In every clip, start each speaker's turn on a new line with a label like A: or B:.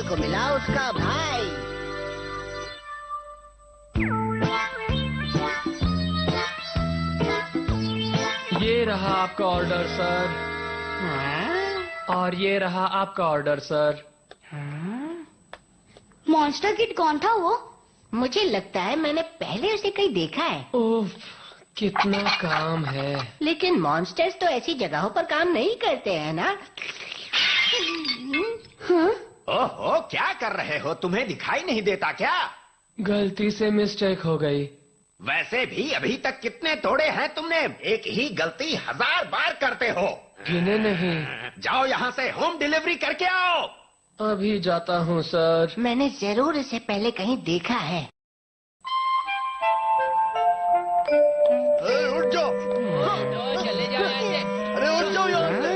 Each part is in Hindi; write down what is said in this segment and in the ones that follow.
A: को मिला उसका भाई।
B: ये रहा आपका ऑर्डर सर। और ये रहा आपका ऑर्डर सर।
C: मॉन्स्टर किड कौन था वो?
A: मुझे लगता है मैंने पहले उसे कहीं देखा है।
B: ओह, कितना काम है।
A: लेकिन मॉन्स्टर्स तो ऐसी जगहों पर काम नहीं करते हैं ना।
D: ओहो, क्या कर रहे हो? तुम्हें दिखाई नहीं देता क्या?
B: गलती से मिस्टेक हो गई।
D: वैसे भी अभी तक कितने तोड़े हैं तुमने? एक ही गलती 1000 बार करते हो।
B: गिने नहीं।
D: जाओ यहाँ से होम डिलीवरी करके आओ।
B: अभी जाता हूँ सर।
A: मैंने जरूर इसे पहले कहीं देखा है।
D: उठ जाओ।
E: चले जाओ यहाँ से।
D: अरे उठ जाओ यहाँ से।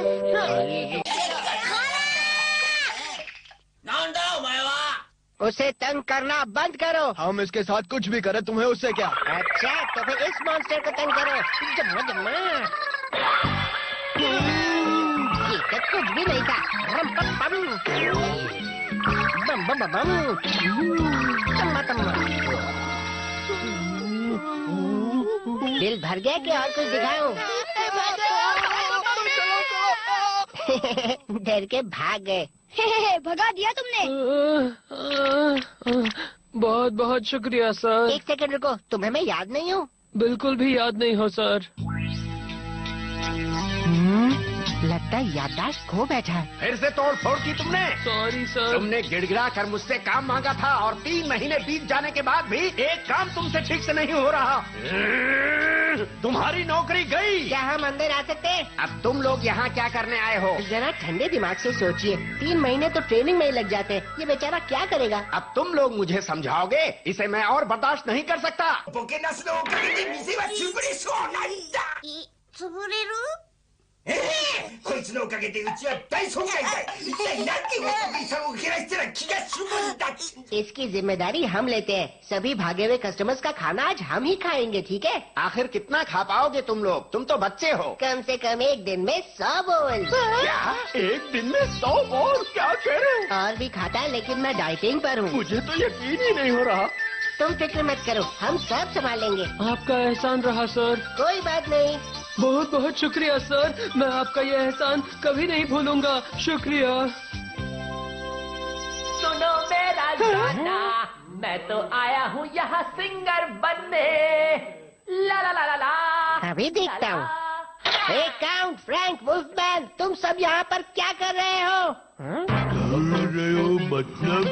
A: उसे तंग करना बंद करो।
F: हम इसके साथ कुछ भी करें, तुम्हें उससे क्या?
A: अच्छा, तो फिर इस मॉन्स्टर को तंग करो। जम्मा जम्मा। ये तो कुछ भी नहीं था। रम पम पम। बम बम बम बम। तम्मा तम्मा। दिल भर गया कि और कुछ दिखाऊं? डर के भाग गए।
C: भगा दिया तुमने।
B: बहुत बहुत शुक्रिया सर।
A: एक सेकंड रुको, तुम्हें मैं याद नहीं हूँ?
B: बिल्कुल भी याद नहीं हो सर।
A: लगता है याददाश्त खो बैठा है।
D: फिर से तोड़ फोड़ की तुमने?
B: Sorry sir.
D: तुमने गिड़गिड़ा कर मुझसे काम मांगा था और 3 महीने बीत जाने के बाद भी एक काम तुमसे ठीक से नहीं हो रहा। तुम्हारी नौकरी गई।
A: क्या हम अंदर आ सकते हैं?
D: अब तुम लोग यहाँ क्या करने आए हो?
A: जरा ठंडे दिमाग से सोचिए। 3 महीने तो ट्रेनिंग में ही लग जाते हैं। ये बेचारा क्या करेगा?
D: अब तुम लोग मुझे समझाओगे? इसे मैं और बर्दाश्त नहीं कर सकता।
A: इसकी जिम्मेदारी हम लेते हैं। सभी भागे हुए कस्टमर्स का खाना आज हम ही खाएंगे, ठीक है?
D: आखिर कितना खा पाओगे तुम लोग? तुम तो बच्चे हो।
A: कम से कम एक दिन में 100 बोल।
D: क्या? एक दिन में 100 बोल? क्या कह रहे हो?
A: और भी खाता है, लेकिन मैं डाइटिंग पर हूँ।
D: मुझे तो यकीन ही नहीं हो रहा।
A: तुम फिक्र मत करो, हम सब संभालेंगे।
B: आपका एहसान रहा सर।
A: कोई बात नहीं।
B: बहुत बहुत शुक्रिया सर। मैं आपका ये एहसान कभी नहीं भूलूंगा। शुक्रिया।
E: सुनो मेरा गाना, मैं तो आया हूँ यहाँ सिंगर बनने। ला ला ला ला ला।
A: अभी देखता हूँ। हे काउंट, फ्रैंक, वुल्फमैन, तुम सब यहाँ पर क्या कर रहे हो?
F: मतलब?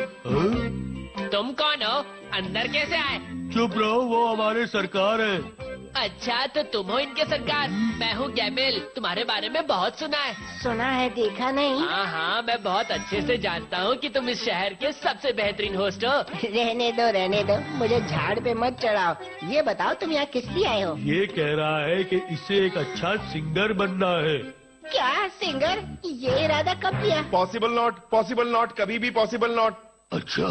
E: तुम कौन हो? अंदर कैसे आए?
F: चुप रहो, वो हमारे सरकार है।
E: अच्छा, तो तुम हो इनके सरकार। मैं हूँ गैमेल, तुम्हारे बारे में बहुत सुना है।
A: सुना है, देखा नहीं।
E: हाँ हाँ, मैं बहुत अच्छे से जानता हूँ कि तुम इस शहर के सबसे बेहतरीन होस्ट हो।
A: रहने दो, मुझे झाड़ पे मत चढ़ाओ। ये बताओ तुम यहाँ किस लिए आए हो?
F: ये कह रहा है कि इसे एक अच्छा सिंगर बनना है।
A: क्या सिंगर? ये इरादा कब किया?
D: पॉसिबल नॉट, कभी भी पॉसिबल नॉट।
F: अच्छा,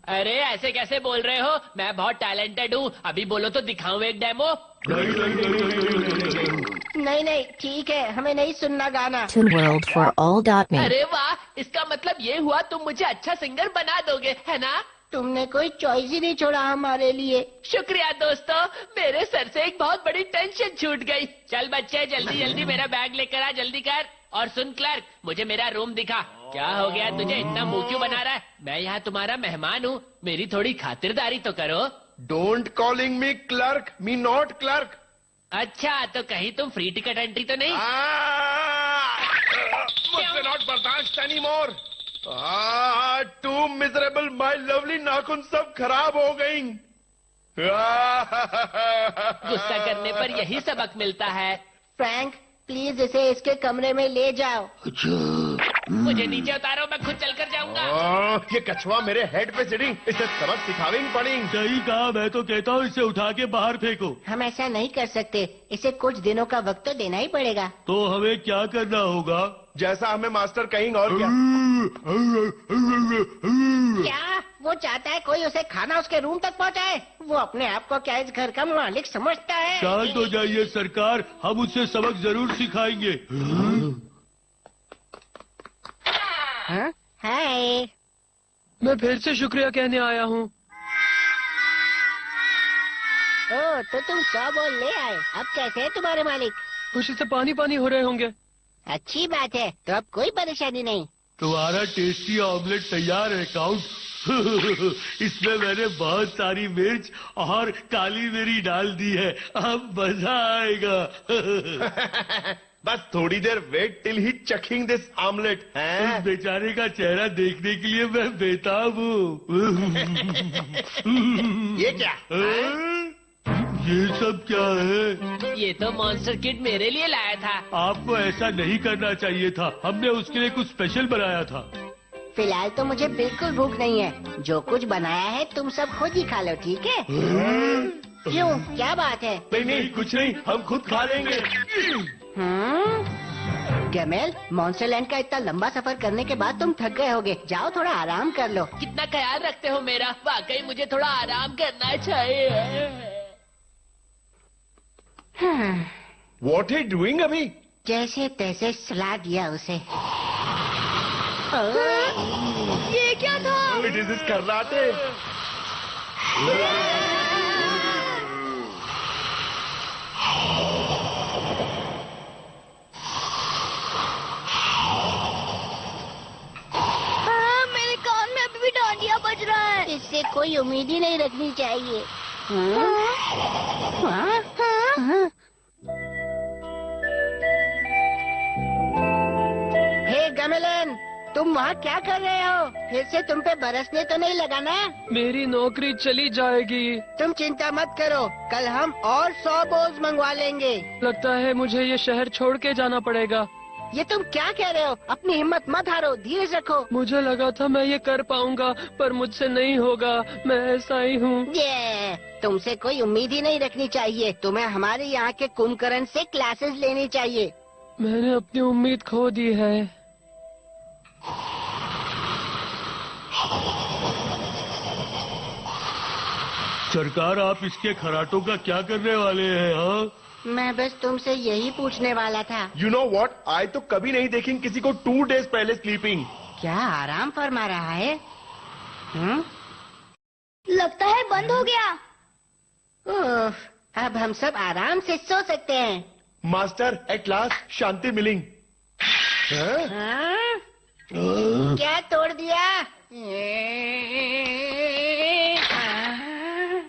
E: अरे ऐसे कैसे बोल रहे हो? मैं बहुत टैलेंटेड हूँ। अभी बोलो तो दिखाऊं एक डेमो।
A: नहीं, ठीक है, हमें नहीं सुनना गाना।
G: TuneWorldForAll.me
E: अरे वाह, इसका मतलब ये हुआ तुम मुझे अच्छा सिंगर बना दोगे, है ना?
A: तुमने कोई चॉइस ही नहीं छोड़ा हमारे लिए।
E: शुक्रिया दोस्तों, मेरे सर से एक बहुत बड़ी टेंशन छूट गई। चल बच्चे, जल्दी जल्दी मेरा बैग लेकर आ, जल्दी कर। और सुन क्लर्क, मुझे मेरा रूम दिखा। क्या हो गया तुझे? इतना मुंह क्यों बना रहा है? मैं यहाँ तुम्हारा मेहमान हूँ, मेरी थोड़ी खातिरदारी तो करो।
D: Don't calling me clerk, me not clerk.
E: अच्छा, तो कहीं तुम फ्री टिकट एंट्री तो नहीं?
D: मुझसे नॉट बर्दाश्त any more. Too miserable, my lovely नाखून सब खराब हो गई।
E: गुस्सा करने पर यही सबक मिलता है।
A: फ्रैंक, प्लीज इसे इसके कमरे में ले जाओ।
E: मुझे नीचे उतारो, मैं खुद चलकर जाऊंगा।
D: ये कछुआ मेरे हेड पे सिटिंग, इसे सबक सिखावेंगी पड़ेंगे।
F: सही कहा, मैं तो कहता हूँ इसे उठा के बाहर फेंको।
A: हम ऐसा नहीं कर सकते, इसे कुछ दिनों का वक्त तो देना ही पड़ेगा।
F: तो हमें क्या करना होगा?
D: जैसा हमें मास्टर कहेंगे, और क्या?
A: क्या वो चाहता है कोई उसे खाना उसके रूम तक पहुंचाए? वो अपने आप को क्या इस घर का मालिक समझता है?
F: शांत हो जाइए सरकार, हम उससे सबक जरूर सिखाएंगे।
A: हाँ? हाय।
B: मैं फिर से शुक्रिया कहने आया हूँ।
A: ओ, तो तुम 100 बॉल ले आए। अब कैसे है तुम्हारे मालिक?
B: खुशी से पानी पानी हो रहे होंगे।
A: अच्छी बात है, तो अब कोई परेशानी नहीं।
F: तुम्हारा टेस्टी ऑमलेट तैयार है काउंट। इसमें मैंने बहुत सारी मिर्च और काली मिरी डाल दी है, अब मजा आएगा।
D: बस थोड़ी देर wait till he chucking this omelette
F: उस
D: है।
F: बेचारे का चेहरा देखने के लिए मैं बेताब हूँ।
D: ये क्या?
F: ये सब क्या है?
E: ये तो मॉन्स्टर किड मेरे लिए लाया था।
F: आपको ऐसा नहीं करना चाहिए था, हमने उसके लिए कुछ स्पेशल बनाया था।
A: फिलहाल तो मुझे बिल्कुल भूख नहीं है। जो कुछ बनाया है तुम सब खुद ही खा लो, ठीक है? क्यों, क्या बात है?
F: नहीं नहीं कुछ नहीं, हम खुद खा लेंगे।
A: गैमेल, मॉन्स्टरलैंड का इतना लंबा सफर करने के बाद तुम थक गए होगे। जाओ थोड़ा आराम कर लो।
E: कितना ख्याल रखते हो मेरा। वाकई मुझे थोड़ा आराम करना चाहिए।
D: व्हाट ही डूइंग अभी?
A: जैसे तैसे सलाह दिया उसे।
C: ये क्या था?
D: It is karate.
C: मेरे कान में अभी भी डांडिया बज रहा है।
A: इससे कोई उम्मीद ही नहीं रखनी चाहिए। हे गैमेलन, तुम वहाँ क्या कर रहे हो? फिर से तुम पे बरसने तो नहीं लगा ना?
B: मेरी नौकरी चली जाएगी।
A: तुम चिंता मत करो, कल हम और 100 बोल्स मंगवा लेंगे।
B: लगता है मुझे ये शहर छोड़ के जाना पड़ेगा।
A: ये तुम क्या कह रहे हो? अपनी हिम्मत मत हारो, धीरज रखो।
B: मुझे लगा था मैं ये कर पाऊंगा, पर मुझसे नहीं होगा। मैं ऐसा ही हूँ।
A: ये तुमसे कोई उम्मीद ही नहीं रखनी चाहिए। तुम्हें हमारे यहाँ के कुंभकर्ण से क्लासेस लेनी चाहिए।
B: मैंने अपनी उम्मीद खो दी है।
F: सरकार, आप इसके खराटों का क्या करने वाले हैं? हाँ,
A: मैं बस तुमसे यही पूछने वाला था।
D: यू नो व्हाट, आई तो कभी नहीं देखी किसी को 2 days पहले स्लीपिंग।
A: क्या आराम फरमा रहा है?
C: लगता है बंद हो गया।
A: उफ, अब हम सब आराम से सो सकते हैं।
D: Master, at last Shanti milling.
A: हाँ? क्या तोड़ दिया?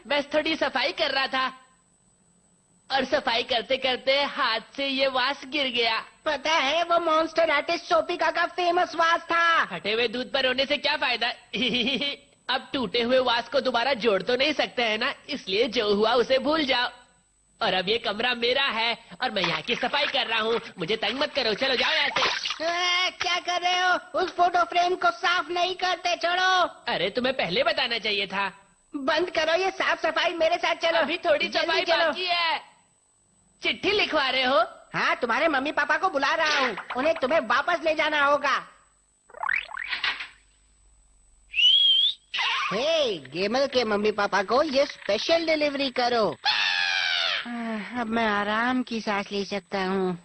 E: बस थोड़ी सफाई कर रहा था, और सफाई करते करते हाथ से ये वास गिर गया।
A: पता है, वो मॉन्स्टर आर्टिस्ट सोपिका का फेमस वास था।
E: फटे हुए दूध पर रोने से क्या फायदा। अब टूटे हुए वास को दोबारा जोड़ तो नहीं सकते हैं ना, इसलिए जो हुआ उसे भूल जाओ। और अब ये कमरा मेरा है और मैं यहाँ की सफाई कर रहा हूँ। मुझे तंग मत करो, चलो जाओ यहाँ से।
A: क्या कर रहे हो? उस फोटो फ्रेम को साफ नहीं करते, छोड़ो।
E: अरे तुम्हें पहले बताना चाहिए था।
A: बंद करो ये साफ सफाई, मेरे साथ चलो।
E: अभी थोड़ी
A: जल्दी
E: सफाई
A: चलो।
E: बाकी है। चिट्ठी लिखवा रहे हो?
A: हाँ, तुम्हारे मम्मी पापा को बुला रहा हूँ, उन्हें तुम्हें वापस ले जाना होगा। हे, गेमल के मम्मी पापा को ये स्पेशल डिलीवरी करो। अब मैं आराम की सांस ले सकता हूँ।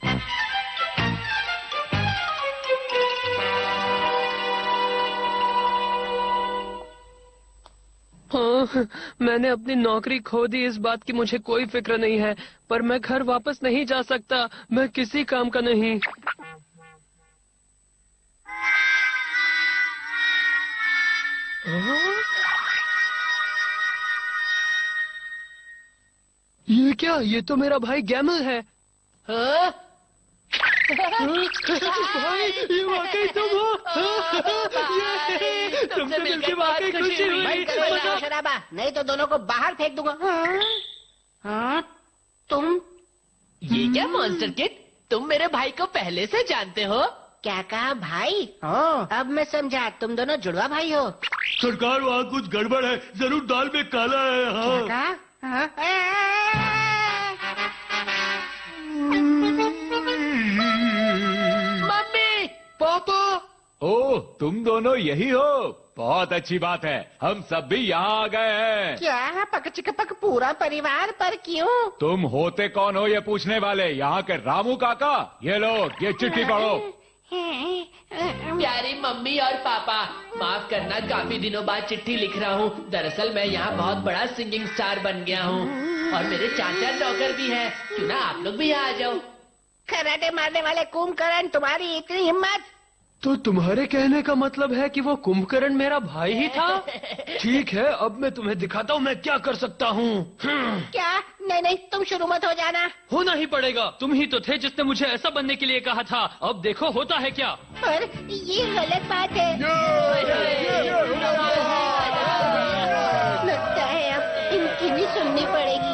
B: हाँ, मैंने अपनी नौकरी खो दी, इस बात की मुझे कोई फिक्र नहीं है, पर मैं घर वापस नहीं जा सकता। मैं किसी काम का नहीं। हाँ? ये क्या? ये तो मेरा भाई गैमल है।
E: हाँ?
B: भाई, ये वाकई तुम हो। ये, तुमसे मिलकर वाकई खुशी हुई।
A: बंद करो ये शोर शराबा, नहीं तो दोनों को बाहर फेंक दूंगा। हाँ, तुम
E: ये क्या मॉन्स्टर किड, तुम मेरे भाई को पहले से जानते हो?
A: क्या कहा भाई? अब मैं समझा, तुम दोनों जुड़वा भाई हो।
F: सरकार, वहाँ कुछ गड़बड़ है, जरूर दाल में काला है।
A: क्या
F: हाँ,
A: कहा?
E: मम्मी,
B: पापा,
H: ओह, तुम दोनों यही हो? बहुत अच्छी बात है, हम सब भी यहाँ आ गए हैं।
A: क्या पक पूरा परिवार? पर क्यों?
H: तुम होते कौन हो ये पूछने वाले? यहाँ के रामू काका। ये लो, ये चिट्ठी पढ़ो।
E: प्यारी मम्मी और पापा, माफ करना काफी दिनों बाद चिट्ठी लिख रहा हूँ। दरअसल मैं यहाँ बहुत बड़ा सिंगिंग स्टार बन गया हूँ और मेरे 4 नौकर भी हैं। क्यों ना आप लोग भी यहाँ आ जाओ।
A: कराटे मारने वाले कुंभकर्ण, तुम्हारी इतनी हिम्मत?
B: तो तुम्हारे कहने का मतलब है कि वो कुंभकर्ण मेरा भाई ही था? ठीक है, अब मैं तुम्हें दिखाता हूँ मैं क्या कर सकता हूँ।
A: क्या? नहीं नहीं, तुम शुरू मत हो जाना।
B: होना ही पड़ेगा, तुम ही तो थे जिसने मुझे ऐसा बनने के लिए कहा था। अब देखो होता है क्या।
A: पर ये गलत बात है। लगता है अब इनकी भी सुननी पड़ेगी।